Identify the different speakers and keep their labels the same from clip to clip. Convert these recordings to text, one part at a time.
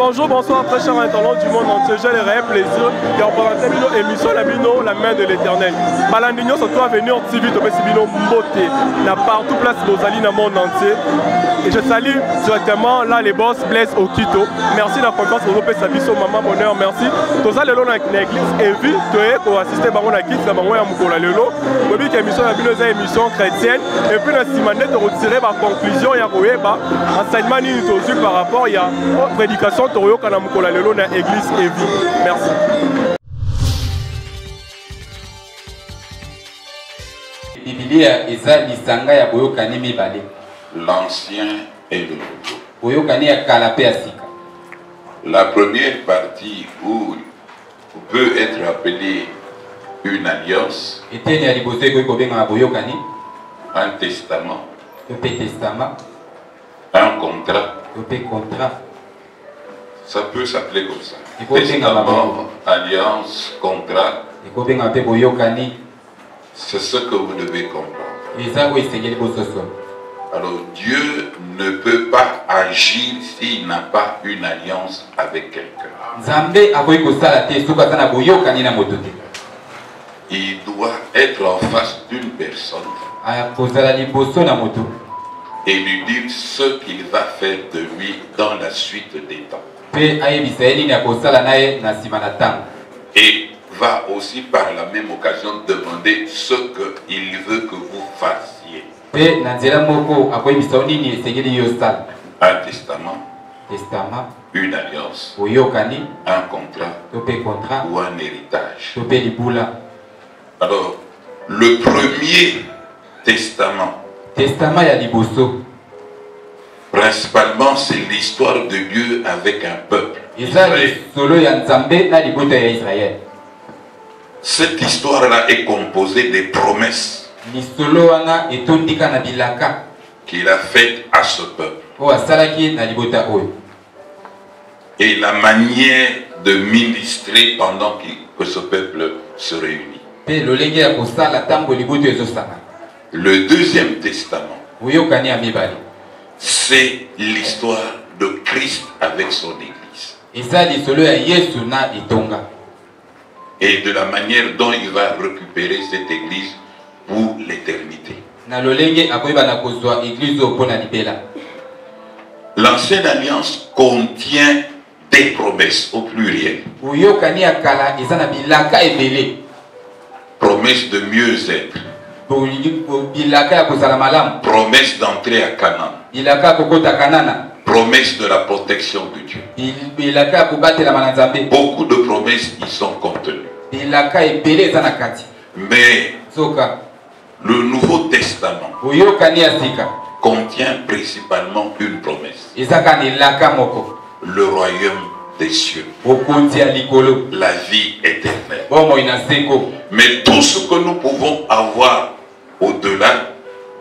Speaker 1: Bonjour, bonsoir, très chers internautes du monde entier. J'ai le réel plaisir de représenter une émission La Bino, la main de l'éternel. Malandino, c'est toi venir TV, tu peux Bino Mbote. N'a partout place Bozali dans le monde entier. Et je salue directement là les boss Blaise Okito. Merci de la confiance pour nous Sabiso, maman bonheur, merci. Tous allez dans l'église et vu que pour assister à la guide, dans la Moukola Lelo. Vous voyez que l'émission La Bino est une émission chrétienne. Et puis, la Simane de retirer ma conclusion, il y a un enseignement par rapport à la prédication de Moukola Lelo dans l'église et vie. Merci.
Speaker 2: Biblia eza lisanga ya boyokani mibale.
Speaker 3: L'ancien et le nouveau.
Speaker 2: Boyokani ya kala pe asika.
Speaker 3: La première partie où peut être appelée une alliance,
Speaker 2: eteni ya liboso ekoki kobenga boyokani,
Speaker 3: un testament,
Speaker 2: pe testament,
Speaker 3: un contrat.
Speaker 2: pe contrat.
Speaker 3: Ça peut s'appeler comme ça.
Speaker 2: Testament,
Speaker 3: alliance, contrat.
Speaker 2: Ekobenga pe boyokani.
Speaker 3: C'est ce que vous devez comprendre.
Speaker 2: Eza o esengeli bososo.
Speaker 3: Alors Dieu ne peut pas agir s'il n'a pas une alliance avec quelqu'un.
Speaker 2: Nzambe akoki kosala te soki aza na boyokani na moto te.
Speaker 3: Il doit être en face d'une personne
Speaker 2: Kozala liboso na moto.
Speaker 3: et lui dire ce qu'il va faire de lui dans la suite des temps.
Speaker 2: Pe ayebisa ye nini akosala na ye na nsima na ntango.
Speaker 3: Et va aussi par la même occasion demander ce qu'il veut que vous fassiez.
Speaker 2: Pe na nzela moko akoyebisa nini esengeli yo sala.
Speaker 3: Un testament,
Speaker 2: Testament,
Speaker 3: une alliance,
Speaker 2: boyokani,
Speaker 3: un contrat
Speaker 2: to pe contrat,
Speaker 3: ou un héritage.
Speaker 2: to pe libula.
Speaker 3: Alors, le premier testament,
Speaker 2: Testament ya liboso.
Speaker 3: principalement, c'est l'histoire de Dieu avec un peuple.
Speaker 2: Eza
Speaker 3: Israël.
Speaker 2: solo ya Nzambe na liboto ya Israël.
Speaker 3: Cette histoire-là est composée des promesses
Speaker 2: Lisolo wana etondika na bilaka
Speaker 3: qu'il a faites à ce peuple.
Speaker 2: o asalaki na libota oyo.
Speaker 3: Et la manière de ministrer pendant que ce peuple se réunit.
Speaker 2: Pe lolenge ya kosala tango liboto ezosala.
Speaker 3: Le deuxième testament,
Speaker 2: Boyokani ya mibali.
Speaker 3: c'est l'histoire de Christ avec son Église.
Speaker 2: Eza lisolo ya Yesu na etonga.
Speaker 3: Et de la manière dont il va récupérer cette Église pour l'éternité.
Speaker 2: Na lolenge akoyeba na kozwa église o pona libela.
Speaker 3: L'ancienne alliance contient des promesses au pluriel.
Speaker 2: Boyokani ya kala eza na bilaka ebele.
Speaker 3: Promesse de mieux être.
Speaker 2: Bilaka ya kozala malamu.
Speaker 3: Promesse d'entrer à Canaan.
Speaker 2: Bilaka ya kokota kanana.
Speaker 3: Promesse de la protection de Dieu.
Speaker 2: Bilaka ya kobatelama na Nzambe.
Speaker 3: Beaucoup de promesses y sont contenues.
Speaker 2: Bilaka ebele eza na kati.
Speaker 3: Mais
Speaker 2: Soka
Speaker 3: le Nouveau Testament
Speaker 2: boyokani ya sika
Speaker 3: contient principalement une promesse.
Speaker 2: ezaka na elaka moko.
Speaker 3: Le royaume des cieux.
Speaker 2: Bokonzi ya likolo.
Speaker 3: La vie éternelle.
Speaker 2: Bomoi na seko.
Speaker 3: Mais tout ce que nous pouvons avoir au-delà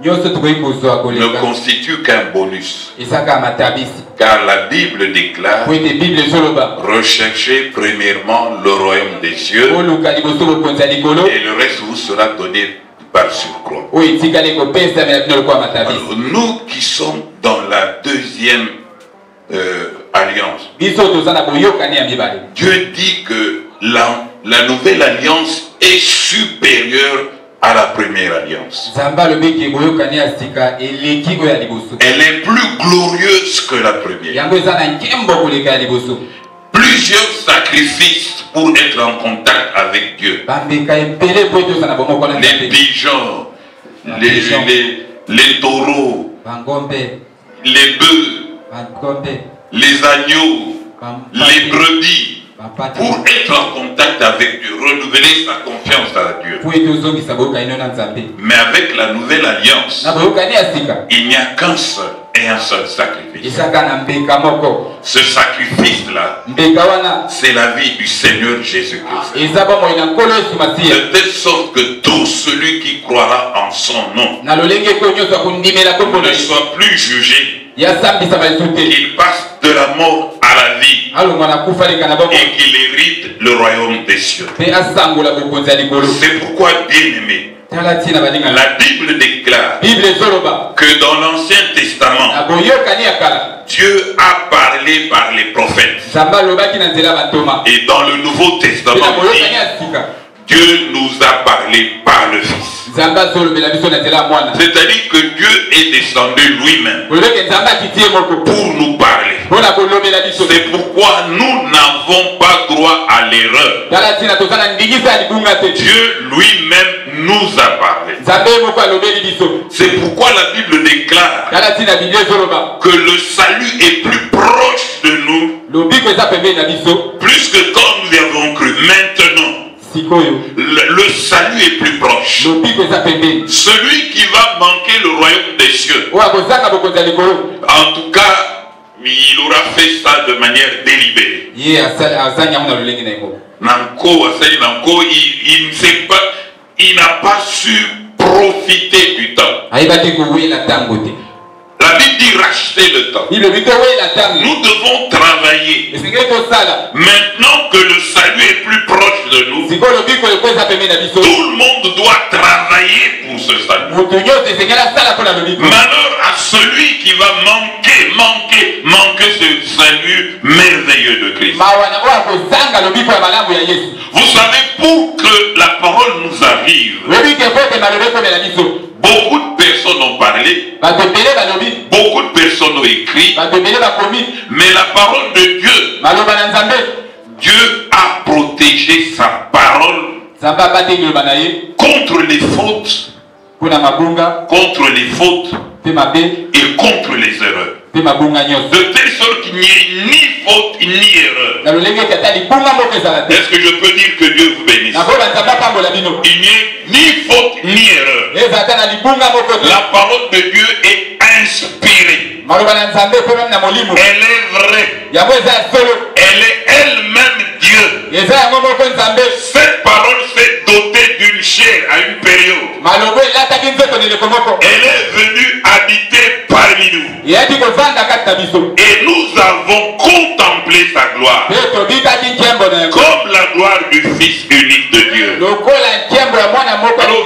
Speaker 2: Nyonso tokoki kozwa
Speaker 3: ne
Speaker 2: koleka.
Speaker 3: constitue qu'un bonus.
Speaker 2: Ezaka matabisi.
Speaker 3: Car la Bible déclare:
Speaker 2: Po ete Bible ezoloba.
Speaker 3: recherchez premièrement le royaume des cieux
Speaker 2: Oluka liboso bokonzi ya likolo.
Speaker 3: et le reste vous sera donné par surcroît.
Speaker 2: Oyo etikali kopesa na bino lokola matabisi.
Speaker 3: Alors, nous qui sommes dans la deuxième alliance,
Speaker 2: Biso toza na boyokani ya mibale.
Speaker 3: Dieu dit que la nouvelle alliance est supérieure à la première alliance.
Speaker 2: Nzambe alobeki boyokani ya sika eleki oyo ya liboso.
Speaker 3: Elle est plus glorieuse que la première.
Speaker 2: Yango eza na nkembo koleka ya liboso.
Speaker 3: Plusieurs sacrifices pour être en contact avec Dieu.
Speaker 2: Bambeka ebele po ete oza na bomoko na
Speaker 3: Les
Speaker 2: Nzambe.
Speaker 3: pigeons,
Speaker 2: pigeons.
Speaker 3: les taureaux,
Speaker 2: Bangombe,
Speaker 3: les bœufs,
Speaker 2: bangombe,
Speaker 3: les agneaux, les brebis,
Speaker 2: bapati.
Speaker 3: pour être en contact avec Dieu, renouveler sa confiance à Dieu.
Speaker 2: Po ete ozongisa boyokani no na Nzambe.
Speaker 3: Mais avec la nouvelle alliance,
Speaker 2: Na boyokani ya sika.
Speaker 3: il n'y a qu'un seul et un seul sacrifice.
Speaker 2: Ezaka na mbeka moko.
Speaker 3: Ce sacrifice-là,
Speaker 2: Mbeka wana
Speaker 3: c'est la vie du Seigneur Jésus-Christ.
Speaker 2: eza bomoi na nkolo Yesu Masiya.
Speaker 3: De telle sorte que tout celui qui croira en son nom
Speaker 2: Na lolenge ko nyonso akundimela kombo na
Speaker 3: ne
Speaker 2: Yesu.
Speaker 3: soit plus jugé,
Speaker 2: Yasambisa lisu te.
Speaker 3: qu'il passe de la mort à la vie
Speaker 2: Alongwa na kufa leka na bomoi.
Speaker 3: et qu'il hérite le royaume des cieux.
Speaker 2: Pe asangola bokonzi ya likolo.
Speaker 3: C'est pourquoi, bien-aimés, La Bible déclare que dans l'Ancien Testament, Dieu a parlé par les prophètes. Et dans le Nouveau Testament, Dieu nous a parlé par le Fils. C'est-à-dire que Dieu est descendu lui-même pour nous parler. C'est pourquoi nous n'avons pas droit à l'erreur. Dieu lui-même nous a parlé. C'est pourquoi la Bible déclare que le salut est plus proche de nous, plus que quand nous avons cru. Maintenant, le salut est plus proche. Celui qui va manquer le royaume des cieux, en tout cas, il aura fait ça de manière délibérée. Il ne sait pas, il n'a pas su profiter du temps. La Bible dit racheter le temps. Nous devons travailler. Maintenant que le salut est plus proche de nous, tout le monde doit travailler pour ce salut. Malheur à celui qui va manquer ce salut merveilleux de Christ. Vous savez, pour que la parole nous arrive, beaucoup de personnes ont parlé, beaucoup de personnes ont écrit, mais la parole de Dieu, Dieu a protégé sa parole contre les fautes, et contre les erreurs. De telle sorte qu'il n'y ait ni faute ni erreur. Est-ce que je peux dire que Dieu vous bénisse? Il n'y ait ni faute ni erreur. La parole de Dieu est inspirée. Elle est vraie. Elle est elle-même Dieu. Cette parole s'est dotée d'une chair à une période. Elle est venue habiter parmi nous. Et nous avons contemplé sa gloire comme la gloire du Fils unique de Dieu. Alors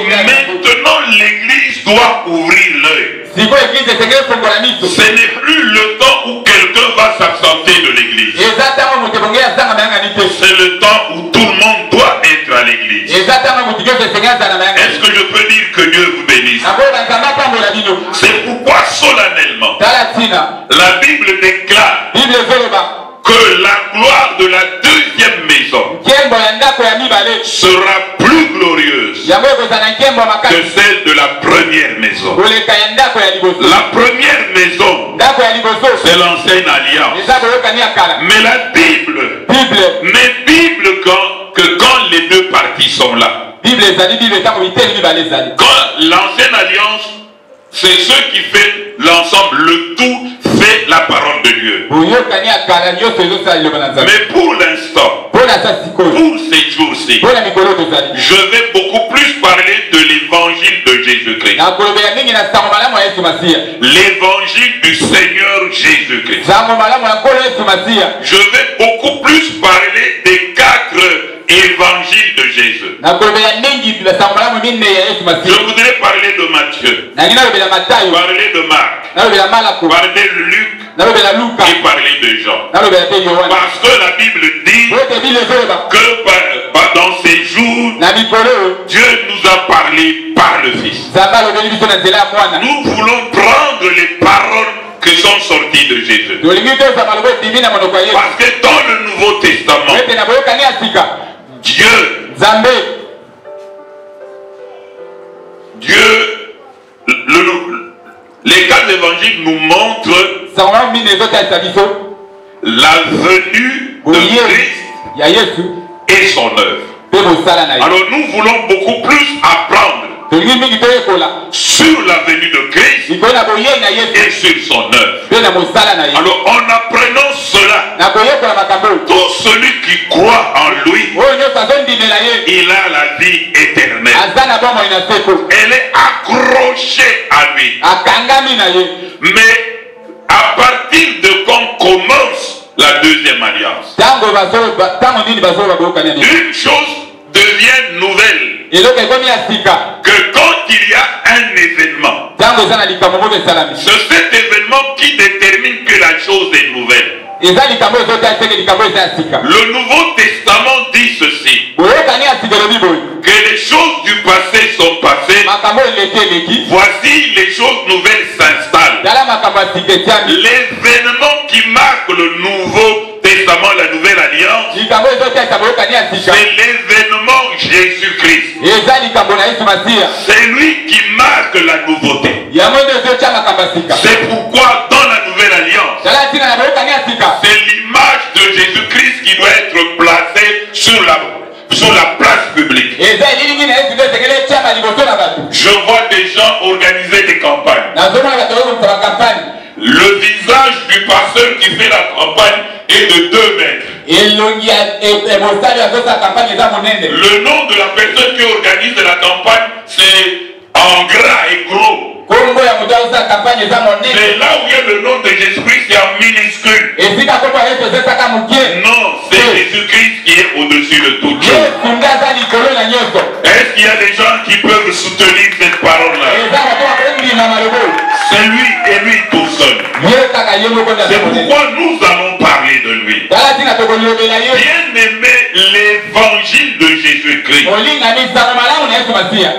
Speaker 3: maintenant l'église doit ouvrir l'œil. Ce n'est plus le temps où quelqu'un va s'absenter de l'église. C'est le temps où tout le monde doit être à l'église. Est-ce que je peux dire que Dieu vous bénisse? C'est pourquoi solennellement la Bible déclare que la gloire de la deuxième maison sera plus glorieuse que celle de la première maison. La première maison, c'est l'ancienne alliance. Mais la Bible n'est Bible que quand les deux parties sont là. Quand l'ancienne alliance, c'est ce qui fait l'ensemble, le tout fait la parole de Dieu. Mais pour l'instant, pour ces jours-ci, je vais beaucoup plus parler de l'évangile de Jésus-Christ. L'évangile du Seigneur Jésus-Christ. Je vais beaucoup plus parler des 4 évangile de Jésus. Je voudrais parler de Matthieu, parler de Marc, parler de Luc et parler de Jean. Parce que la Bible dit que dans ces jours, Dieu nous a parlé par le Fils. Nous voulons prendre les paroles qui sont sorties de Jésus. Parce que dans le Nouveau Testament, les 4 évangiles nous montrent la venue de Christ et son œuvre. Alors nous voulons beaucoup plus apprendre sur la venue de Christ et sur son œuvre. Alors en apprenant cela, tout celui qui croit en lui, il a la vie éternelle. Elle est accrochée à lui. Mais à partir de quand commence la deuxième alliance, une chose devient nouvelle que quand il y a un événement, c'est cet événement qui détermine que la chose est nouvelle. Le Nouveau Testament dit ceci, que les choses du passé sont passées, voici les choses nouvelles s'installent. L'événement qui marque le Nouveau Testament, la Nouvelle Alliance, c'est l'événement Jésus-Christ. C'est lui qui marque la nouveauté. C'est pourquoi dans la Nouvelle Alliance, c'est l'image de Jésus-Christ qui doit être placée sur la place publique. Je vois des gens organiser des campagnes. Le visage du pasteur qui fait la campagne est de 2 mètres. Le nom de la personne qui organise la campagne, c'est en gras et gros. Mais là où il y a le nom de Jésus-Christ, c'est en minuscule. Non, c'est Jésus-Christ qui est au-dessus de toute chose. Est-ce qu'il y a des gens qui peuvent soutenir cette parole-là? C'est lui et lui tout seul. C'est pourquoi nous allons parler de lui. Bien aimé l'évangile de Jésus-Christ.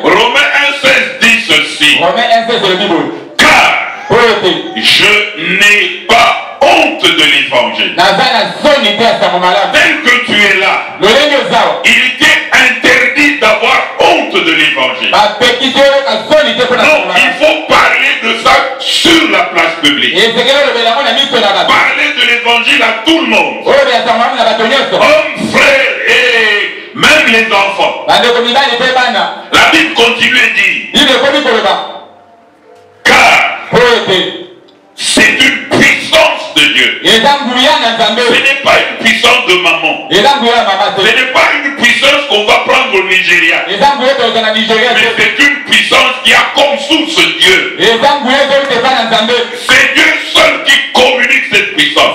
Speaker 3: Romains 1,16 dit ceci. Car je n'ai pas honte de l'évangile. Tel que tu es là, il était interdit d'avoir honte de l'évangile. Non, il faut parler de ça sur la place publique. Parler de l'évangile à tout le monde. Hommes, frères et même les enfants. La Bible continue et dit, car c'est une puissance de Dieu. Ce n'est pas une puissance de maman. Ce n'est pas une puissance qu'on va prendre au Nigeria. Mais c'est une puissance qui a comme source Dieu. C'est Dieu seul qui communique cette puissance.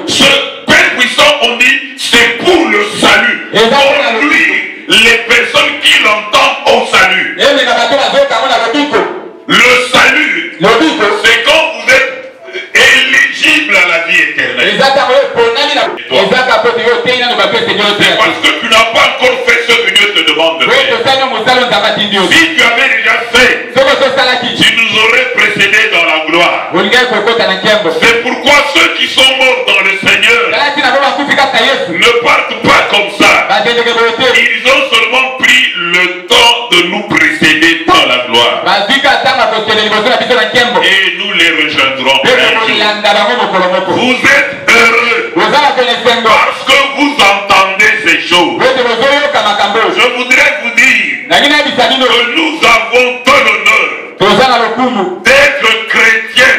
Speaker 3: Ce Père puissant, on dit, c'est pour le salut. Pour lui, les personnes qui l'entendent au salut. Le salut, c'est quand vous êtes éligible à la vie éternelle. C'est parce que tu n'as pas encore fait ce que Dieu te demande de faire. Si tu avais déjà fait, tu nous aurais précédé dans la gloire. C'est pourquoi ceux qui sont morts dans le Seigneur ne partent pas comme ça. Ils ont seulement pris le temps de nous précéder dans la gloire. Et nous les rejoindrons. Vous êtes heureux parce que vous entendez ces choses. Je voudrais vous dire que nous avons tout l'honneur d'être chrétiens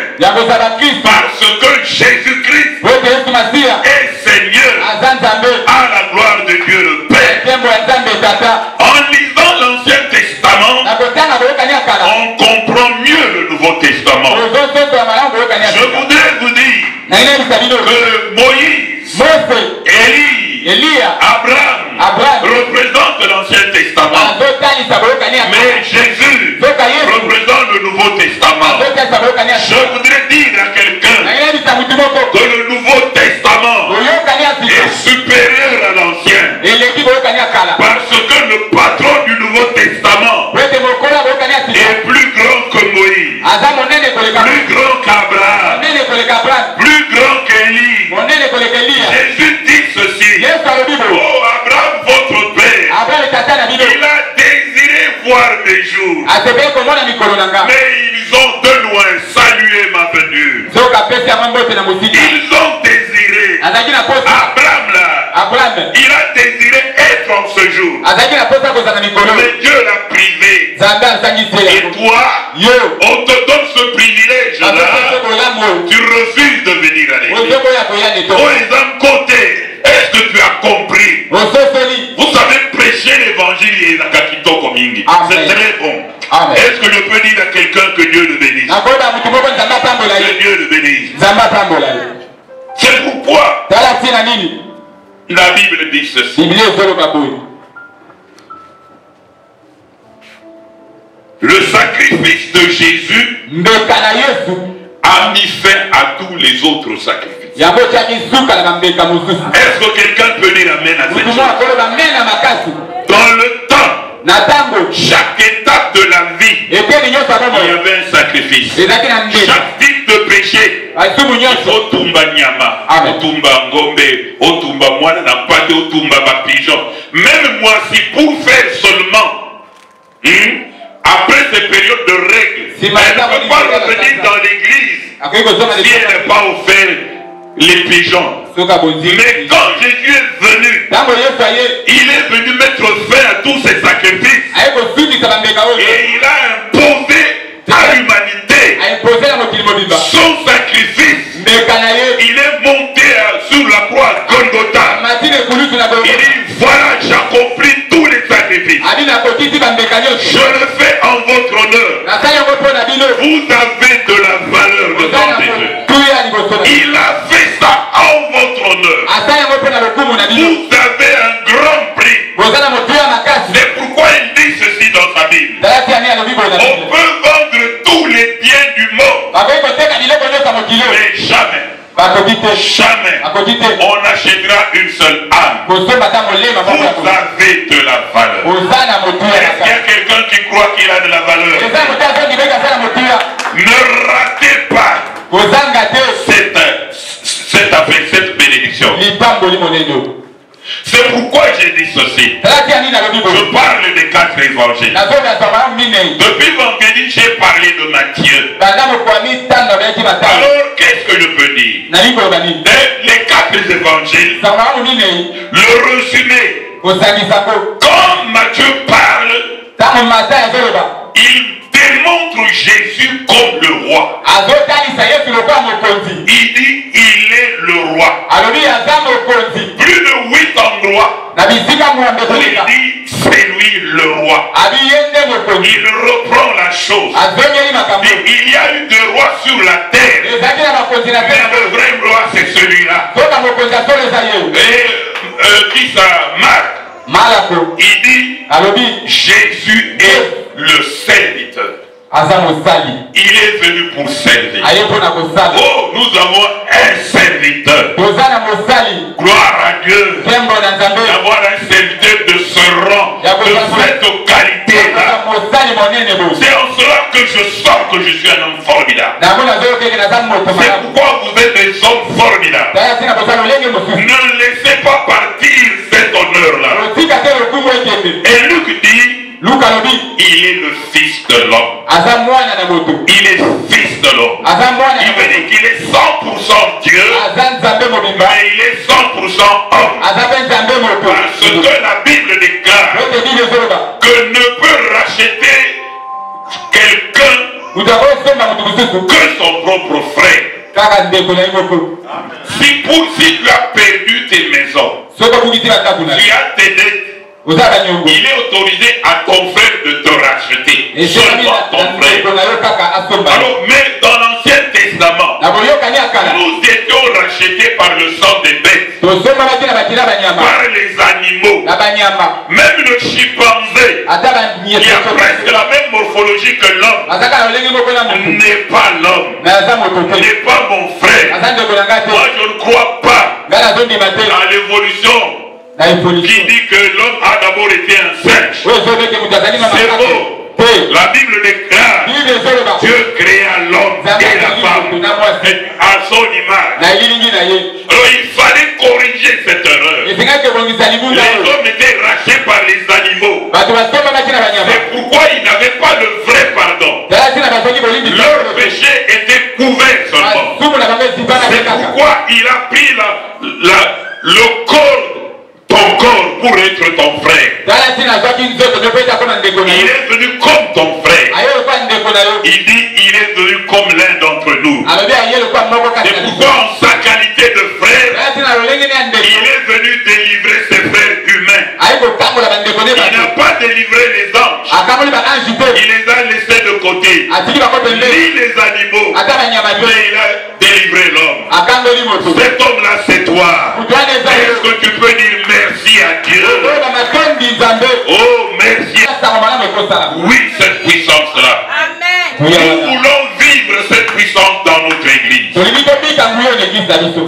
Speaker 3: parce que Jésus-Christ est Seigneur à la gloire de Dieu le Père. En lisant l'Ancien Testament, on comprend mieux le Nouveau Testament. Je voudrais vous dire que Moïse, Élie, Abraham représentent l'Ancien Testament. Mais Jésus représente le Nouveau Testament. Je voudrais dire à quelqu'un que le Nouveau Testament est supérieur à l'Ancien. Parce que le patron du Nouveau Testament est plus grand que Moïse, plus grand qu'Abraham, plus grand qu'Élie. Jésus dit ceci: oh Abraham, votre père, il a désiré voir mes jours, mais ils ont de loin salué ma venue. Ils ont désiré. Abraham là, il a désiré être en ce jour, mais Dieu l'a privé. Et toi, on te donne ce privilège là, tu refuses de venir à l'église. Oh les hommes côté, est-ce que tu as compris? Vous savez prêcher l'évangile et la kakito komingi. C'est très bon. Est-ce que je peux dire à quelqu'un que Dieu le bénisse? Que Dieu le bénisse. C'est pourquoi la Bible dit ceci. Le sacrifice de Jésus a mis fin à tous les autres sacrifices. Est-ce que quelqu'un peut dire amen à cette chose? Dans le temps, chaque étape de la vie, il y avait un sacrifice. Chaque type de péché, otumba nyama, otumba ngombe, otumba moine na pate, otumba pigeon. Même moi, si pour faire seulement, après ces périodes de règles, elle ne peut pas revenir dans l'église si elle n'est pas offert les pigeons. Mais quand Jésus est venu, il est venu mettre fin à tous ces sacrifices. Et il a imposé à l'humanité son sacrifice. Il est monté sur la croix Golgotha. Il dit, voilà, j'accomplis tous les sacrifices. Je le fais en votre honneur. Vous avez de la valeur devant Dieu. Il a fait ça en votre honneur. Vous avez un grand prix. C'est pourquoi il dit ceci dans sa Bible. On peut vendre tous les biens du monde, mais jamais on achètera une seule âme. Vous avez de la valeur. Est-ce qu'il y a quelqu'un qui croit qu'il a de la valeur? Ne ratez pas cette bénédiction. C'est pourquoi j'ai dit ceci. Je parle des 4 évangiles. Depuis vendredi, j'ai parlé de Matthieu. Alors, qu'est-ce que je peux dire? Les 4 évangiles, le résumé, quand Matthieu parle, il démontre Jésus comme le roi. Il dit, il est le roi. Plus de 8 endroits où il dit, c'est lui le roi. Il reprend la chose. Il y a eu 2 rois sur la terre, mais le vrai roi c'est celui-là. Et qui ça? Marc, il dit, Jésus est le serviteur. Il est venu pour servir. Oh, nous avons un serviteur. Gloire à Dieu d'avoir un serviteur de ce rang, de cette qualité-là. C'est en cela que je sens que je suis un homme formidable. C'est pourquoi vous êtes des hommes formidables. Ne laissez pas partir cet honneur-là. Et Luc dit, il est le fils de l'homme. Il est fils de l'homme. Il veut dire qu'il est 100% Dieu, mais il est 100% homme. Parce que la Bible déclare que ne peut racheter quelqu'un que son propre frère. Si tu as perdu tes maisons, tu as tes dettes, il est autorisé à ton frère de te racheter. Seulement ton frère. Alors, mais dans l'Ancien Testament, nous étions rachetés par le sang des bêtes, par les animaux. Même le chimpanzé, qui a presque la même morphologie que l'homme, n'est pas l'homme, n'est pas mon frère. Moi, je ne crois pas à l'évolution qui dit que l'homme a d'abord été un singe. C'est faux. La Bible déclare Dieu créa l'homme et la femme à son image. Alors il fallait corriger cette erreur. Les hommes étaient rachetés par les animaux. C'est pourquoi ils n'avaient pas le vrai pardon. Leur péché était couvert seulement. C'est pourquoi il a pris le corps, ton corps, pour être ton frère. Il est venu comme ton frère. Il dit, il est venu comme l'un d'entre nous. C'est pourquoi en sa qualité de frère, il est venu délivrer ses frères humains. Il n'a pas délivré les anges. Il les a laissés de côté. Ni les animaux. Mais il a délivré l'homme. Cet homme-là, c'est toi. Est-ce que tu peux dire merci à Dieu? Oh, merci. Oui, cette puissance Nous voulons vivre cette puissance dans notre église.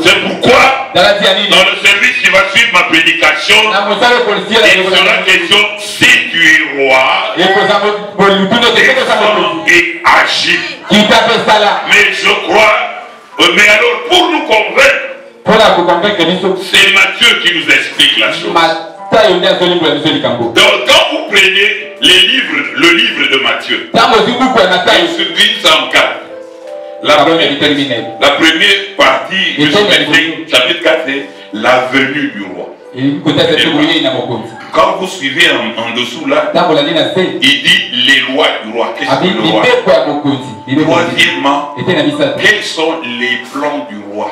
Speaker 3: C'est pourquoi, dans le service qui va suivre ma prédication, il sera question si tu es roi, et agis. Mais je crois, mais alors pour nous convaincre, c'est Matthieu qui nous explique la chose. Donc quand vous prenez le livre de Matthieu, il se divise en 4. La première partie du chapitre 4, c'est la venue du roi. Quand vous suivez en dessous là, il dit les lois du roi. Qu'est-ce que le roi? Troisièmement, quels sont les plans du roi?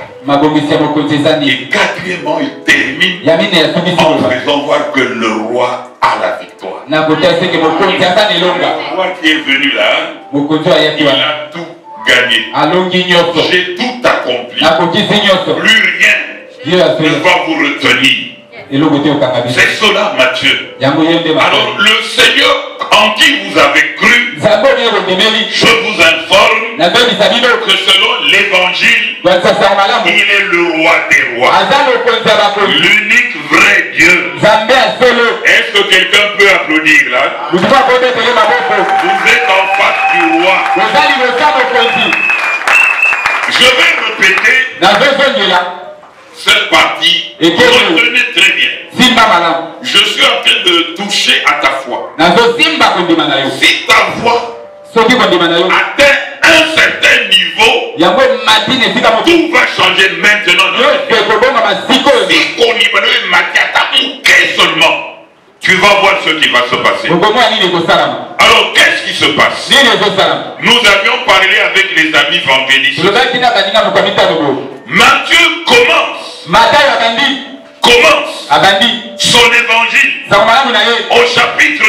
Speaker 3: Et quatrièmement, il termine en faisant voir que le roi a la victoire. Le roi qui est venu là, il a tout gagné. J'ai tout accompli. Plus rien ne va vous retenir. C'est cela, Matthieu. Alors, le Seigneur en qui vous avez cru, je vous informe que selon l'évangile, il est le roi des rois. L'unique vrai Dieu. Est-ce que quelqu'un peut applaudir là? Vous êtes en face du roi. Je vais répéter cette partie. Retenez très bien. Je suis en train de toucher à ta foi. Si ta foi atteint un certain niveau, tout va changer maintenant. Si ton niveau est maté seulement, tu vas voir ce qui va se passer. Alors, qu'est-ce qui se passe? Nous avions parlé avec les amis vendredistes. Matthieu commence son évangile au chapitre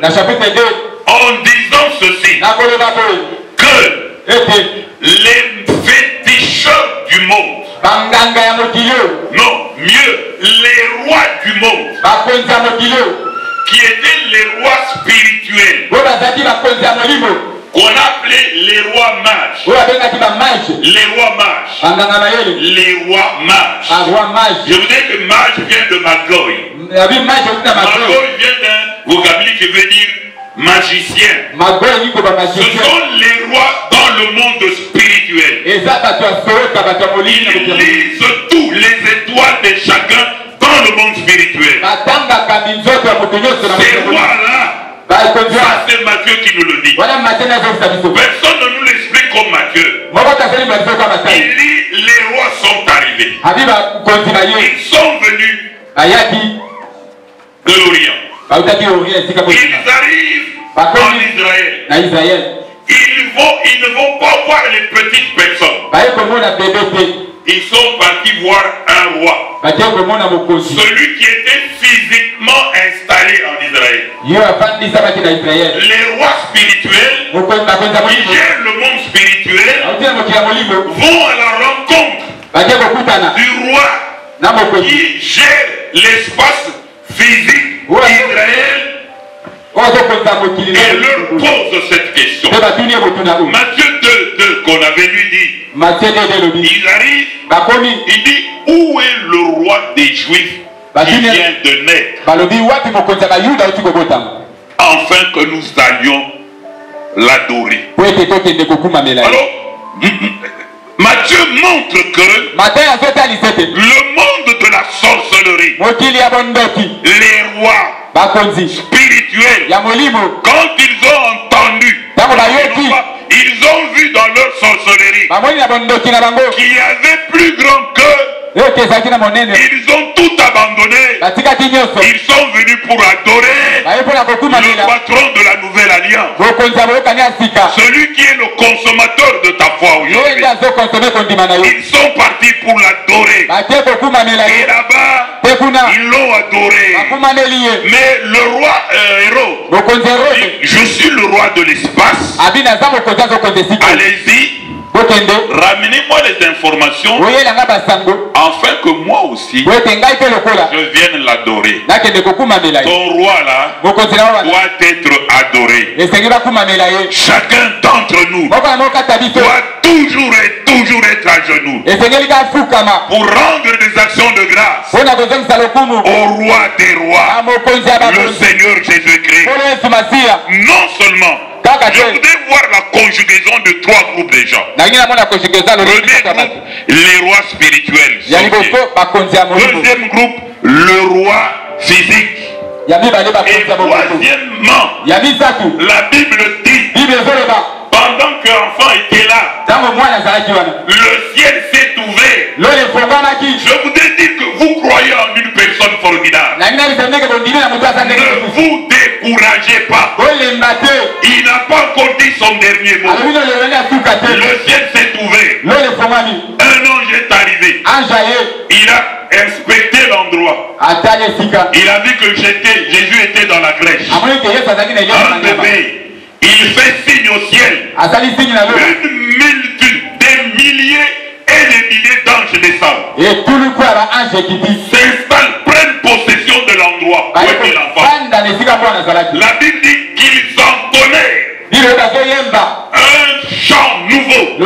Speaker 3: 2 en disant ceci, que les féticheurs du monde, non, mieux, les rois du monde, qui étaient les rois spirituels, qu'on appelait les rois mages. Les rois mages. Les rois mages. Je vous dis que mage vient de Magoy. Magoy vient d'un vocabulaire qui veut dire magicien. Ce sont les rois dans le monde spirituel. Ils lisent tous les étoiles de chacun dans le monde spirituel. Ces rois-là, ça c'est Matthieu qui nous le dit. Personne ne nous l'explique comme Matthieu. Il dit les rois sont arrivés. Ils sont venus de l'Orient. Ils arrivent en Israël. Ils ne vont pas voir les petites personnes. Ils sont partis voir un roi. Celui qui était physiquement installé en Israël. Les rois spirituels qui gèrent le monde spirituel vont à la rencontre du roi qui gère l'espace physique d'Israël et leur pose cette question. Matthieu 2 qu'on avait lui dit. Il arrive, il dit où est le roi des Juifs qui vient de naître, afin que nous allions l'adorer. Alors, Matthieu montre que le monde de la sorcellerie, les rois spirituels, quand ils ont entendu, ils ont vu dans leur sorcellerie qu'il y avait plus grand que. Ils ont tout abandonné. Ils sont venus pour adorer le patron de la nouvelle alliance. Celui qui est le consommateur de ta foi aujourd'hui. Ils sont partis pour l'adorer. Et là-bas, ils l'ont adoré. Mais le roi héros dit, je suis le roi de l'espace. Allez-y. Ramenez-moi les informations afin que moi aussi je vienne l'adorer. Ton roi là doit être adoré. Chacun d'entre nous doit toujours être à genoux pour rendre des actions de grâce au roi des rois, le Seigneur Jésus-Christ. Non seulement je voudrais voir la conjugaison de 3 groupes de gens. Premier groupe, les rois spirituels. Deuxième groupe, le roi physique. Et troisièmement, la Bible dit, pendant que l'enfant était là, le ciel s'est ouvert. Je voudrais dire que vous croyez en une personne formidable. Ne vous découragez pas. Il n'a pas encore dit son dernier mot. Le ciel s'est ouvert. Un ange est arrivé. Il a inspecté l'endroit. Il a vu que Jésus était dans la crèche. Un bébé. Il fait signe au ciel. Une multitude, des milliers et des milliers d'anges descendent. S'installent, prennent possession de l'endroit où était l'enfant. La Bible dit qu'ils entonnèrent un chant nouveau à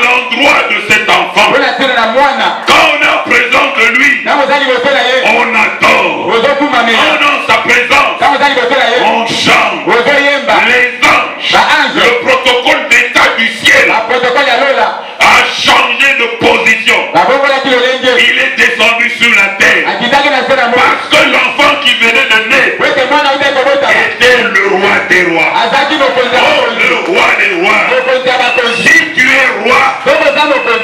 Speaker 3: l'endroit de cet enfant. Quand on est en présence de lui, on adore. On sa présence, on chante. Les anges, le protocole d'état du ciel a changé de position. Il est descendu sur la terre parce que l'enfant qui venait de naître était le roi des rois. Oh, le roi des rois. Si tu es roi,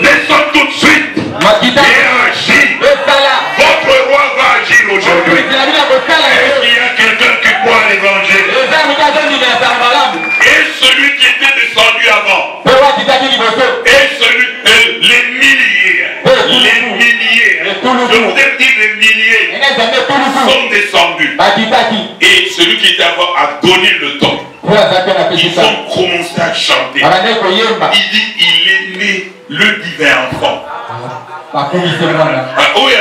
Speaker 3: descends tout de suite et agis. Votre roi va agir aujourd'hui. Est-ce qu'il y a quelqu'un qui croit à l'évangile? Et celui qui était descendu avant, et celui, les milliers, je voudrais dire les milliers sont descendus. Et celui qui était avant a donné le temps. Ils ont commencé à chanter. Il dit, il est né le divin enfant. Oui,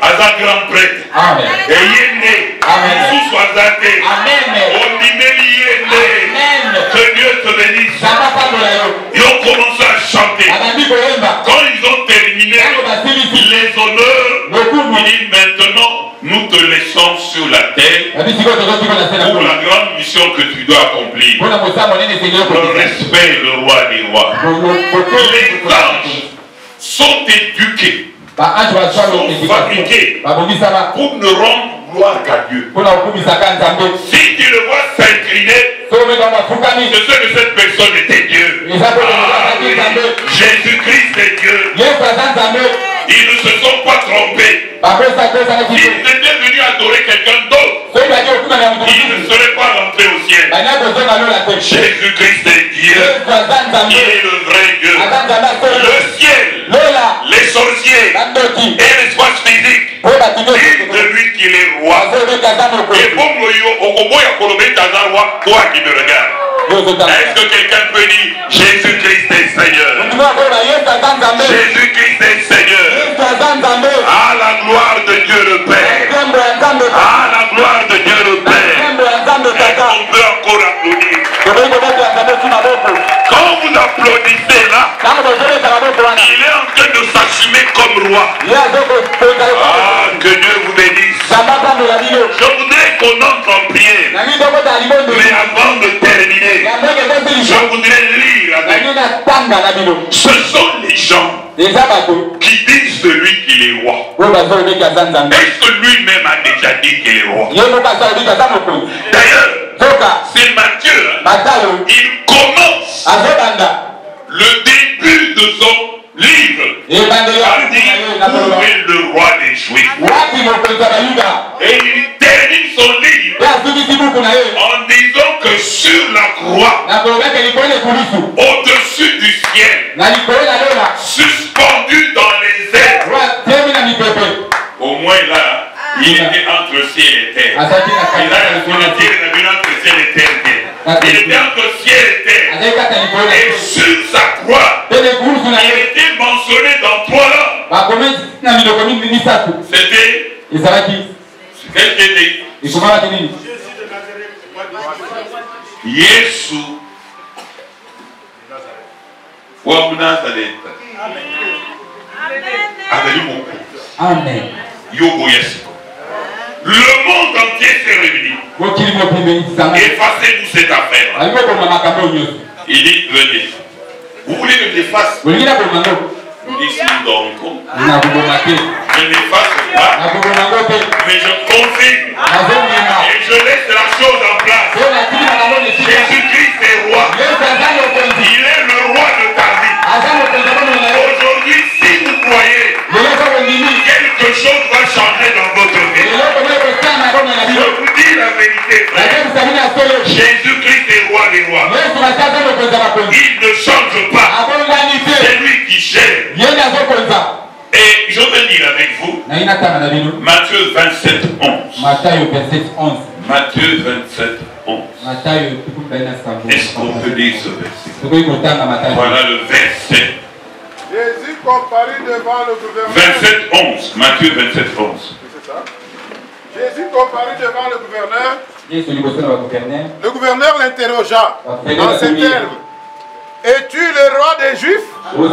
Speaker 3: Aza grand prêtre. Et il est né. Sous Soazate. On dit, mais il est né. Que Dieu te bénisse. Ils ont commencé à chanter. Quand ils ont terminé les honneurs, il dit, maintenant, nous te laissons sur la terre pour la grande mission que tu dois accomplir. Le respect, le roi des rois. Les anges sont éduqués, sont fabriqués pour ne rendre gloire qu'à Dieu. Si tu le vois s'incliner, c'est ce que cette personne était Dieu. Jésus-Christ est Dieu. Ils ne se sont pas trompés. S'ils étaient venus adorer quelqu'un d'autre, ils ne seraient pas rentrés au ciel. Jésus-Christ est Dieu. Il est le vrai Dieu. Le ciel, les sorciers et l'espace physique disent de lui qu'il est roi. Et pour toi qui me regardes, est-ce que quelqu'un peut dire Jésus-Christ est Seigneur? Jésus-Christ est Seigneur. À la gloire de Dieu le Père. À la gloire de Dieu le Père. Est-ce qu'on peut encore applaudir? Quand vous applaudissez là, il est en train de s'assumer comme roi. Ah, que Dieu vous bénisse. Je voudrais qu'on entre en prière. Mais avant de terminer, je voudrais lire avec. Ce sont les gens qui disent de lui qu'il est roi. Est-ce que lui-même a déjà dit qu'il est roi? D'ailleurs, c'est Matthieu. Il commence le début de son livre par dire où est le roi des Juifs. Et il termine son livre en disant que sur la croix, au-dessus du ciel, suspendu dans les airs, au moins là, il était entre ciel et terre. Il a entre ciel et terre. Il était entre ciel et terre. Et sur sa croix, il était mentionné dans 3 langues. C'était quel était Yesu wa Nazareth. Amen. Yogo Yesu. Le monde entier s'est réuni. Effacez-nous cette affaire. Il dit, venez. Vous voulez que je l'efface? Nous ici nous dormons. Je n'efface pas. Mais je confirme. Et je laisse la chose en place. Jésus-Christ est roi. Il est le roi de ta vie. Aujourd'hui, si vous croyez, quelque chose va changer dans votre vie. Je vous dis la vérité, frère. Jésus-Christ est roi des rois. Il ne change pas. C'est lui qui chaîne. Et je vais lire avec vous Matthieu 27, 11. Matthieu 27, 11. Est-ce qu'on peut lire ce verset? Voilà le verset.
Speaker 4: Jésus comparut devant le gouverneur.
Speaker 3: 27, 11. Matthieu 27, 11.
Speaker 4: C'est ça. Jésus comparut devant le gouverneur. Le gouverneur l'interrogea en ces termes. Es-tu le roi des Juifs?
Speaker 3: Oui,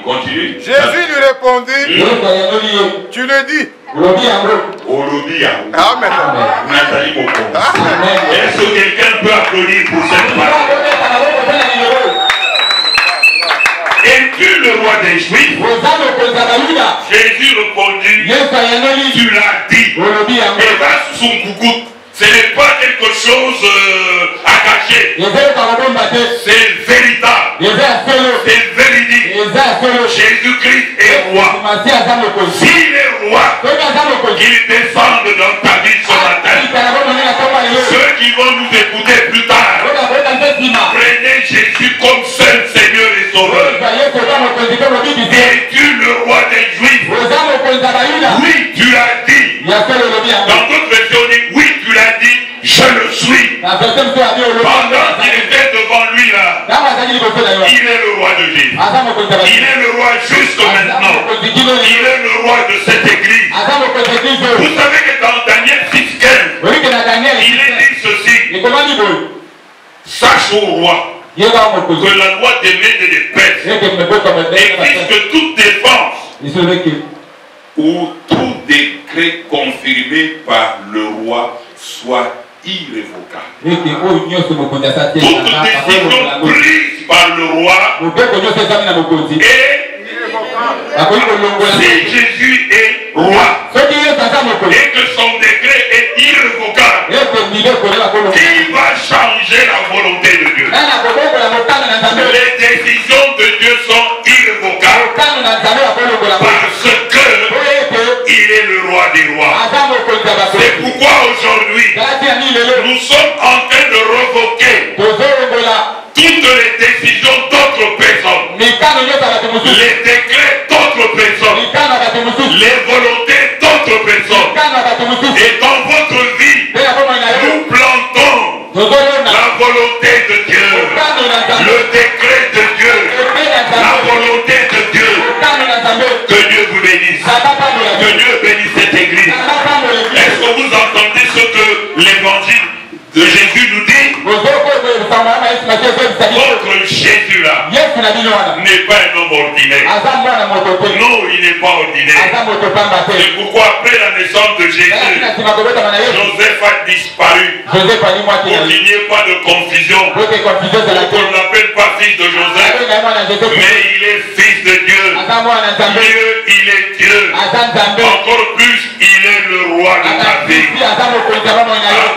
Speaker 3: continue.
Speaker 4: Jésus lui répondit. Tu le dis. Amen.
Speaker 3: Est-ce que quelqu'un peut applaudir pour cette parole? Es-tu le roi des Juifs? Jésus répondit. Tu l'as dit. Et là, son coucou. Ce n'est pas quelque chose à cacher. C'est véritable. C'est véridique. Jésus-Christ est roi. S'il est roi, qu'il descende dans ta vie ce matin. Ceux qui vont nous écouter plus tard, prenez Jésus comme seul Seigneur et Sauveur. Es-tu le roi des Juifs? Oui, tu l'as dit. Dans d'autres versions, on dit oui, tu l'as dit, je le suis. Pendant qu'il était devant lui là, il est le roi de Jésus. Il est le roi jusque maintenant. Il est le roi de cette église. Vous savez que dans Daniel 6:15, il est dit ceci. Sache au roi que la loi des Mèdes et des Perses exige que toute défense ou tout décret confirmé par le roi soit irrévocable. Toute décision prise par le roi est si Jésus est roi et que son décret est irrévocable, qui va changer la volonté de Dieu? Les décisions de Dieu sont irrévocables parce que il est le roi des rois. C'est pourquoi aujourd'hui nous sommes en train de revoquer toutes les décisions d'autres personnes, les décrets d'autres personnes, les volontés d'autres personnes. Et dans votre vie, nous plantons la volonté de Dieu, le décret de Dieu, la volonté de Dieu. Que Dieu vous bénisse. Que Dieu bénisse cette église. Est-ce que vous entendez ce que l'évangile de Jésus nous dit? Votre Jésus là n'est pas un homme ordinaire. Non, il n'est pas ordinaire. C'est pourquoi après la naissance de Jésus, Joseph a disparu. Pour qu'il n'y ait pas de confusion. Pour qu'on ne l'appelle pas fils de Joseph, mais il est fils de Dieu. Dieu, il est Dieu. Encore plus, il est le roi de ta vie. À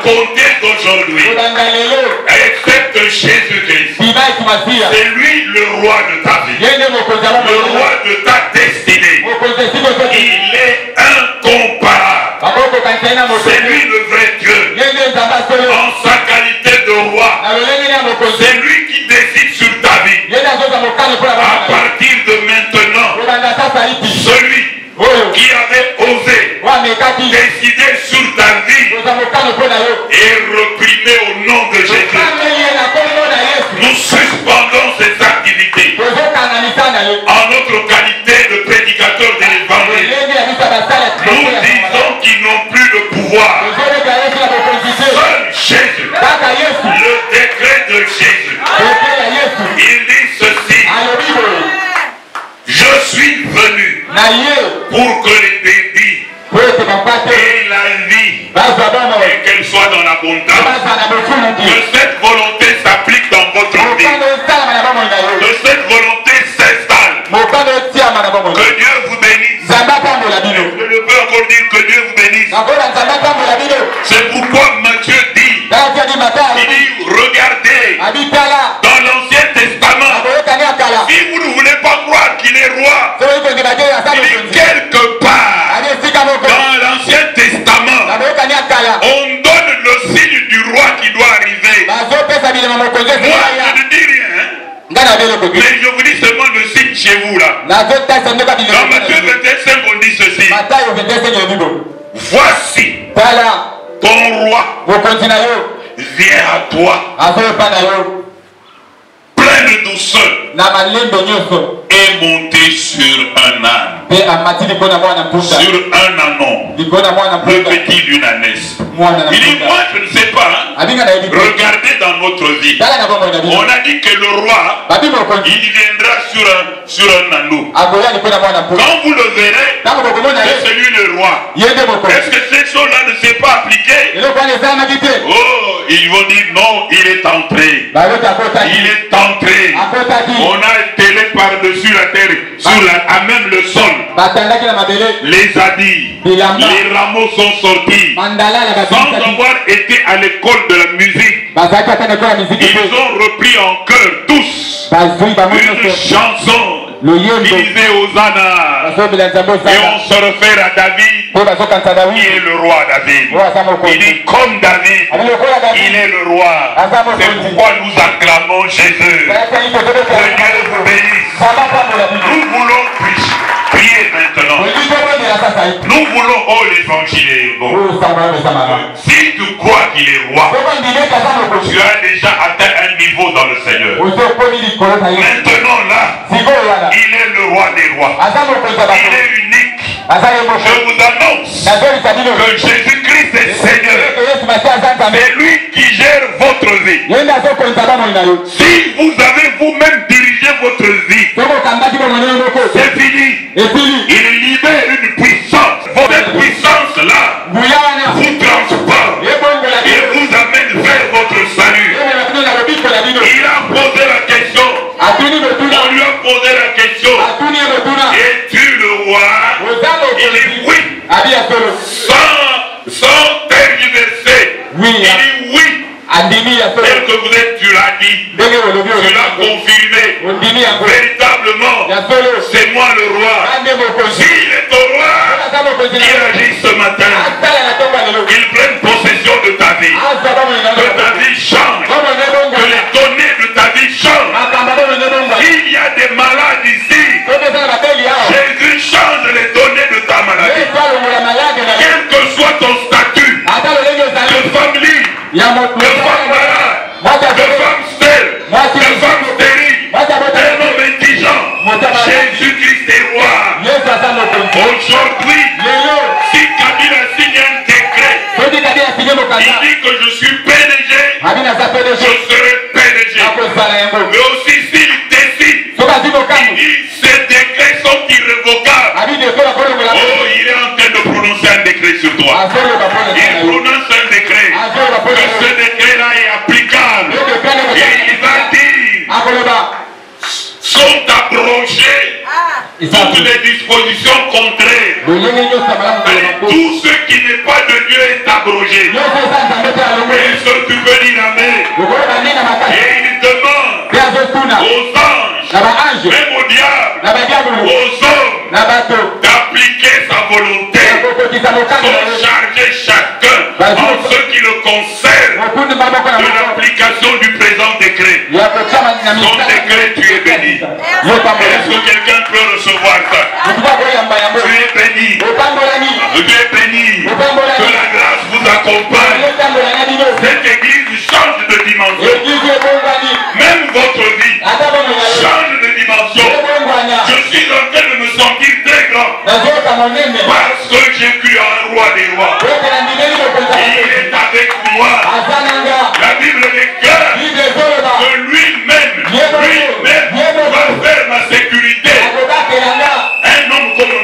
Speaker 3: compter d'aujourd'hui, excepte Jésus-Christ, c'est lui le roi de ta vie, le roi de ta destinée. Il est incomparable. C'est lui le vrai Dieu. En sa qualité de roi, c'est lui qui décide sur ta vie. À partir de maintenant, celui qui avait osé décider sur ta vie est reprimé au nom de Jésus. Nous pour que les débits et la vie, et qu'elle soit dans l'abondance, que cette volonté s'applique dans votre vie, que cette volonté s'installe, que Dieu vous bénisse. Je peux encore dire que Dieu vous bénisse. C'est pourquoi Matthieu dit, il dit, regardez, dans l'Ancien Testament, si vous ne voulez pas croire qu'il est roi, il dit quelque part, dans l'Ancien Testament, on donne le signe du roi qui doit arriver. Moi, je ne dis rien. Mais je vous dis seulement le signe chez vous là. Dans Matthieu 21, on dit ceci. Voici ton roi vient à toi, plein de douceur, et monté sur un âne, sur un anon, le petit d'une ânesse. Il dit, moi je ne sais pas, regardez dans notre vie, on a dit que le roi, il viendra sur un anneau. Quand vous le verrez, c'est celui le roi. Est-ce que ces choses-là ne s'est pas appliquées? Oh, ils vont dire non, il est entré. Il est entré. On a télé par-dessus la terre, à même le sol. Les habits, les rameaux sont sortis. Sans avoir été à l'école de la musique, ils ont repris en chœur tous une chanson qui disait Hosanna. Et on se réfère à David, qui est le roi David. Il dit comme David, il est le roi. C'est pourquoi nous acclamons Jésus. Que Dieu vous bénisse. Nous voulons prier maintenant. Nous voulons, oh l'évangile est bon. Si tu crois qu'il est roi, tu as déjà atteint un niveau dans le Seigneur. Maintenant là, il est le roi des rois. Il est unique. Je vous annonce que Jésus-Christ est Seigneur. C'est lui qui gère votre vie. Si vous avez vous-même dirigé votre vie, c'est fini. Il libère une puissance. Cette puissance-là vous transporte et vous amène vers votre salut. Il a posé la question. On lui a posé la question. Es-tu le roi? Il dit oui. Sans tergiverser. Il dit oui. Tel que vous êtes, tu l'as dit. Tu l'as confirmé. Véritablement, c'est moi le roi. S'il est au roi, il agit ce matin. Il prenne possession de ta vie. Que ta vie change. Que les données de ta vie changent. S'il y a des malades ici, Jésus change les données de ta maladie. Quel que soit ton statut de famille, de femme malade, de femme seule, de femme stérile, d'un homme indigent, Jésus-Christ est roi. Aujourd'hui, si Kabila signe un décret, il dit que je suis PDG, je serai PDG. Mais aussi s'il décide, il dit ces décrets sont irrévocables. Oh, il est en train de prononcer un décret sur toi. Il prononce un décret. Que ce décret-là est applicable. Et il va dire, sont abrogées toutes les dispositions contraires. Tout ce qui n'est pas de Dieu est abrogé. Est-ce que tu peux dire amen? Et il demande aux anges, même au diable, aux hommes, d'appliquer sa volonté, de charger chacun en ce qui le concerne de l'application du présent décret. Son décret, tu es béni. Est-ce que quelqu'un peut recevoir ça? Tu es béni. Tu es béni. Que la grâce vous accompagne. Cette église change de dimension. Même votre vie change de dimension. Je suis en train de me sentir très grand. Parce que j'ai cru à un roi des rois. Il est avec moi. La Bible déclare que lui-même va faire ma sécurité. Un homme comme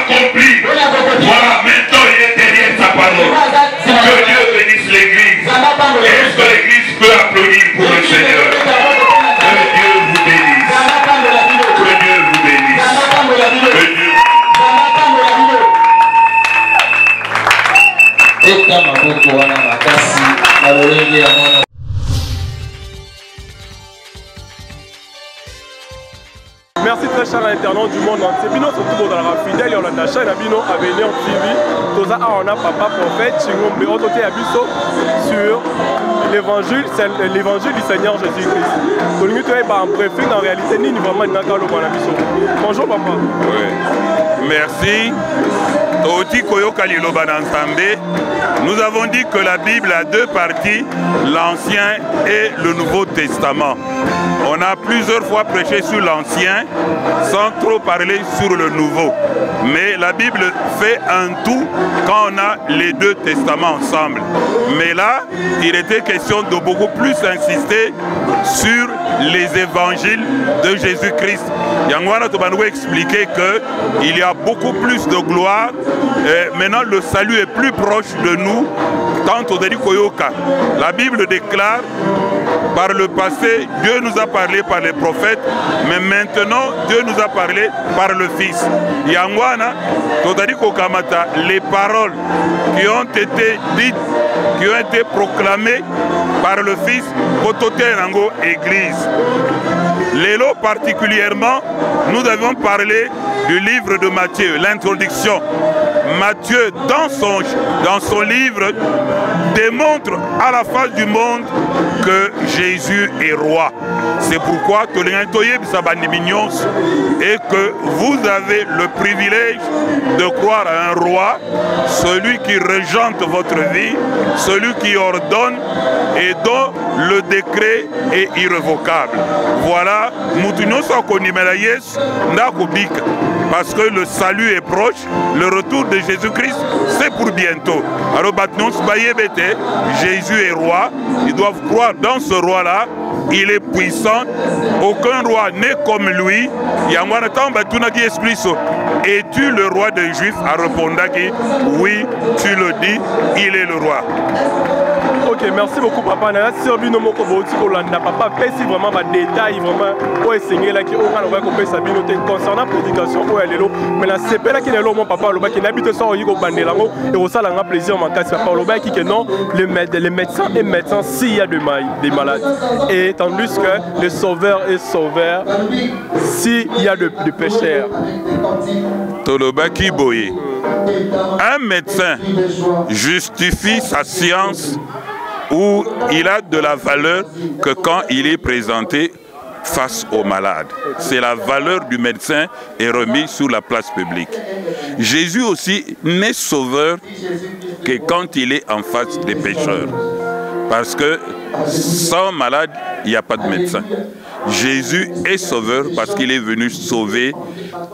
Speaker 3: accompli. Voilà, maintenant il est derrière sa parole. Que Dieu bénisse l'église. Est-ce que l'église peut applaudir pour le Seigneur? Que Dieu vous bénisse. Que Dieu vous bénisse. Que Dieu
Speaker 1: Merci très cher internaute du monde entier. Bino surtout dans la fidèle, on a la chaîne Bino Avenir TV. Toza on a papa prophète Chingombe autoté Abisso sur l'évangile du Seigneur Jésus-Christ. Connu toi en préfet en réalité ni vraiment nakalo banabiso. Bonjour papa.
Speaker 3: Oui. Merci. Oti Koyoka Liloba Nzambe. Nous avons dit que la Bible a deux parties, l'Ancien et le Nouveau Testament. On a plusieurs fois prêché sur l'Ancien sans trop parler sur le Nouveau. Mais la Bible fait un tout quand on a les deux testaments ensemble. Mais là, il était question de beaucoup plus insister sur les évangiles de Jésus-Christ. Yangwana Tobanou expliquer qu'il y a beaucoup plus de gloire. Maintenant, le salut est plus proche de nous. Tant au Dedi Koyoka. La Bible déclare, par le passé, Dieu nous a parlé par les prophètes, mais maintenant, Dieu nous a parlé par le Fils. Yangwana, Todadi Kokamata, les paroles qui ont été dites, qui ont été proclamées par le Fils, Kotote Nango Église. Lélo particulièrement, nous avons parlé du livre de Matthieu, l'introduction. Matthieu, dans son livre, démontre à la face du monde que Jésus est roi. C'est pourquoi et que vous avez le privilège de croire à un roi, celui qui régente votre vie, celui qui ordonne et dont le décret est irrévocable. Voilà, parce que le salut est proche, le retour de Jésus-Christ, c'est pour bientôt. Alors, Jésus est roi, ils doivent croire dans ce roi-là, il est puissant, aucun roi n'est comme lui. Es-tu le roi des Juifs? A répondu oui, tu le dis, il est le roi.
Speaker 1: Ok, merci beaucoup papa. Papa, si vraiment des détails vraiment pour essayer là qui on va concernant la prédication où elle est là. Mais la CP là qui est là mon papa le qui n'habite ça au Bandelango et au ça là plaisir mon cas papa le qui que non les médecins et médecins s'il y a des malades et tandis que le sauveur est sauveur s'il y a de pécheurs.
Speaker 3: Toloba qui boye. Un médecin justifie sa science où il a de la valeur que quand il est présenté face aux malades. C'est la valeur du médecin est remise sur la place publique. Jésus aussi n'est sauveur que quand il est en face des pécheurs. Parce que sans malade, il n'y a pas de médecin. Jésus est sauveur parce qu'il est venu sauver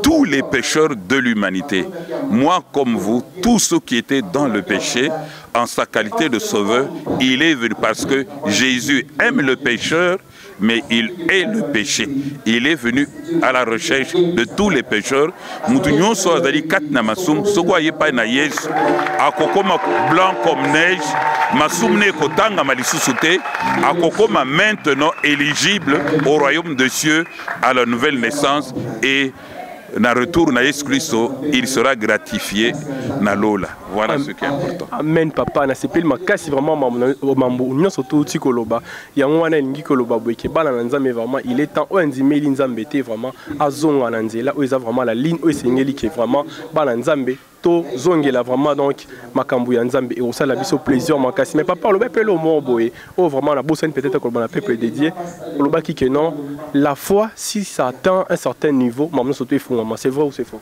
Speaker 3: tous les pécheurs de l'humanité. Moi comme vous, tous ceux qui étaient dans le péché, en sa qualité de sauveur, il est venu parce que Jésus aime le pécheur, mais il est le péché. Il est venu à la recherche de tous les pécheurs. Blanc comme neige, maintenant éligible au royaume de cieux à la nouvelle naissance et na retour na Jésus Christ, il sera gratifié na lola. Voilà ce qui est important.
Speaker 1: Amen papa na sepeli makasi vraiment mambo nyonso to tikoloba yango wana lingi koloba boyeke bana na nzambe vraiment il est temps o ndimeli nzambe te vraiment azonga na nzela o eza vraiment la ligne o esengeli ke vraiment bana nzambe to zongela vraiment donc makambu ya nzambe et au ça la biso plaisir makasi mais papa loba pele au mot boye o vraiment la bossane peut-être que le peuple dédié loba ki ke non la foi si ça atteint un certain niveau maman surtout fondament c'est vrai ou c'est faux?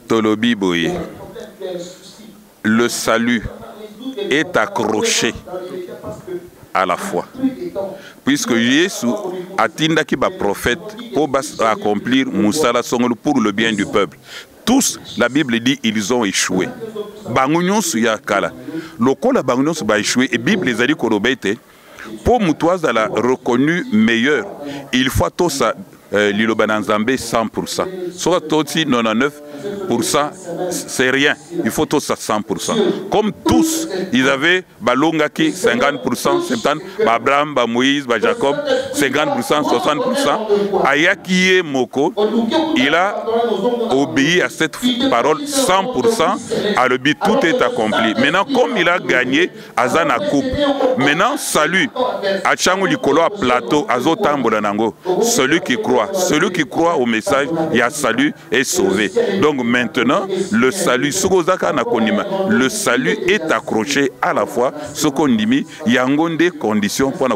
Speaker 3: Tolobi boye. Le salut est accroché à la foi. Puisque Jésus a tindaki ba prophète pour accomplir Moussala Songolo pour le bien du peuple. Tous, la Bible dit, ils ont échoué. Bangunyon suya kala. Lokola bangunyon su ba échoué et Bible les a dit korobete pour Moutouaz a reconnu meilleur. Il faut tout ça
Speaker 5: Liloba Nzambe 100%. Soit Toti 99%, c'est rien. Il faut tous à 100%. Comme tous, ils avaient Balongaki 50%, 70%, Abraham, Moïse, Jacob 50%, 60%. Ayakiye Moko, il a obéi à cette parole 100%. À le but, tout est accompli. Maintenant, comme il a gagné, Azana coupe. Maintenant, salut. À Chango Likolo, à plateau, à Zotambolanango. Celui qui croit au message, il y a salut et sauvé. Donc maintenant, le salut, le salut est accroché à la fois ce qu'on dit, il y a des conditions pour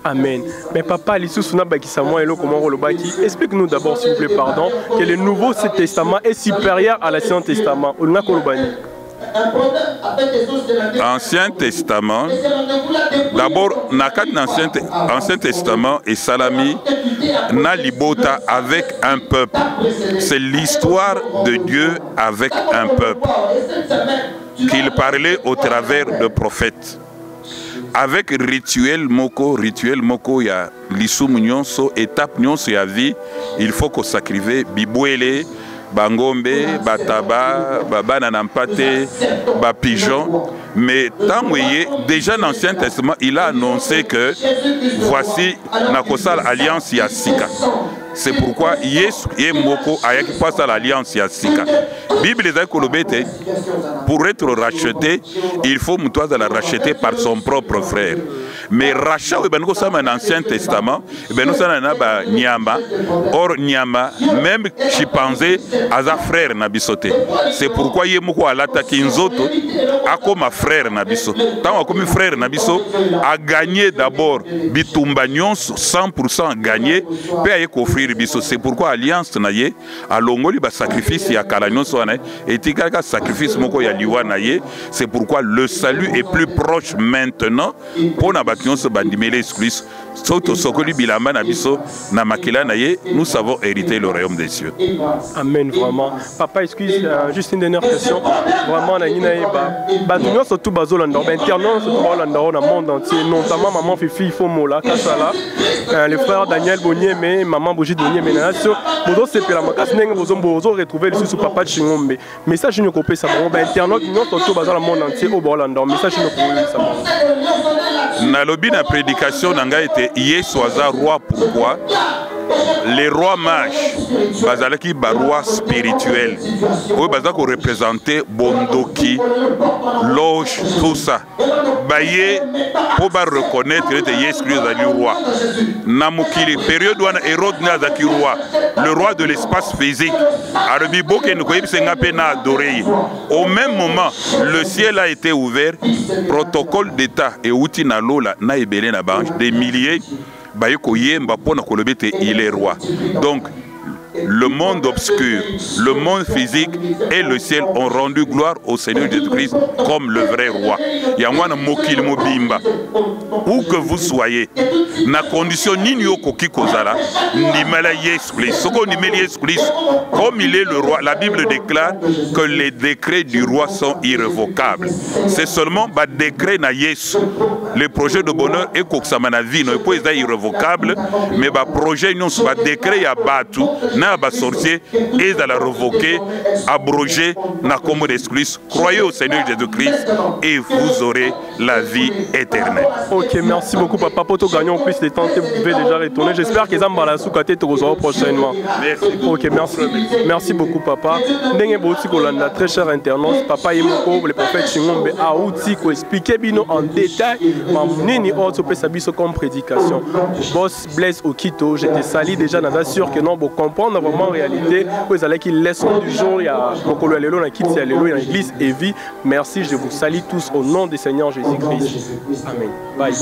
Speaker 1: Amen. Mais papa, explique-nous d'abord, s'il vous plaît, pardon, que le Nouveau Testament est supérieur à l'Ancien Testament.
Speaker 5: Ancien Testament, d'abord, Ancien Testament et Salami, Nalibota avec un peuple. C'est l'histoire de Dieu avec un peuple qu'il parlait au travers de prophètes. Avec rituel moko, il y a l'issum nyonso, étape nyonso ya vie, il faut qu'on sacrifie bibouele, bangombe, bataba, bananampate, pigeon. Mais tant déjà dans l'Ancien Testament, il a annoncé que voici Nakosal Alliance Yassika. C'est pourquoi Yesu et Moko ayaki passe à l'alliance Yassika. Bible est kolobete, pour être racheté, il faut moutoise la racheter par son propre frère. Mais rachat ou ben nous sommes un Ancien Testament, ben nous sommes un Nyama, or Nyama, même chimpanzé à sa frère Nabisote. C'est pourquoi Yemoko a l'attaqué Nzoto, a comme frère Nabiso. Tant comme frère Nabiso a gagné d'abord Bitumbagnon 100% gagné, peut y offrir Biso. C'est pourquoi Alliance Naye, à Longoli, sacrifice y a Kalagnon Soane, et Tigaka sacrifice Moko ya Liwa Naye. C'est pourquoi le salut est plus proche maintenant pour Nabakion se bandimele exclus. Nous savons hériter le royaume des cieux.
Speaker 1: Amen, vraiment. Papa, excuse, juste une dernière question. Vraiment, nous surtout Bazolanda, internat surtout dans le monde entier, notamment maman Fifi, il faut mola, le frère Daniel Bonnier, mais maman Bougie Bonnier, mais Bozo c'est la macasse, Bozo retrouver le sous papa de Chingombe. Message nous copie ça, internat nous surtout dans le monde entier au Borlanda. Message nous copie ça.
Speaker 5: Nalobi na prédication nanga était Yesoaza roi. Pourquoi? Les rois mages, bazalaki baroi spirituel, où bazako représenté Bondoki, loge, tout ça. Baye pour reconnaître que Yesu Christ est le roi. Namukili période où Hérode nazaki roi, le roi de l'espace physique. Arabi boke nukoyib sengape na adoré. Au même moment, le ciel a été ouvert, protocole d'État et outil na lola na ebele na banche des milliers. Il est roi. Donc, le monde obscur, le monde physique et le ciel ont rendu gloire au Seigneur Jésus-Christ comme le vrai roi. Où que vous soyez, na condition comme il est le roi, la Bible déclare que les décrets du roi sont irrévocables. C'est seulement le décret na Yesu. Le projet de bonheur est irrévocable, mais le projet le décret ya batu na sorcier et de la révoquer, abroger na comme d'exclus. Croyez au Seigneur Jésus-Christ et vous aurez la vie éternelle.
Speaker 1: Ok, merci beaucoup papa. Pour tout gagner en plus de temps, vous pouvez déjà retourner. J'espère que Zambala Soukate te rejoindra prochainement.
Speaker 5: Merci.
Speaker 1: Ok, merci. Merci beaucoup papa. Dengue Bouti Kolanda, très cher internaute, papa Yemoko, le prophète Chingombe a outil pour expliquer bino en détail Mamnini Orto Pesabiso comme prédication. Boss Blaise Okito, je te salue déjà dans la sûr que non, pour comprendre vraiment en réalité, vous allez qu'il laisse du jour, il y a beaucoup de lélo, il y a l'église et vie. Merci, je vous salue tous au nom du Seigneur Jésus-Christ. Amen. Bye.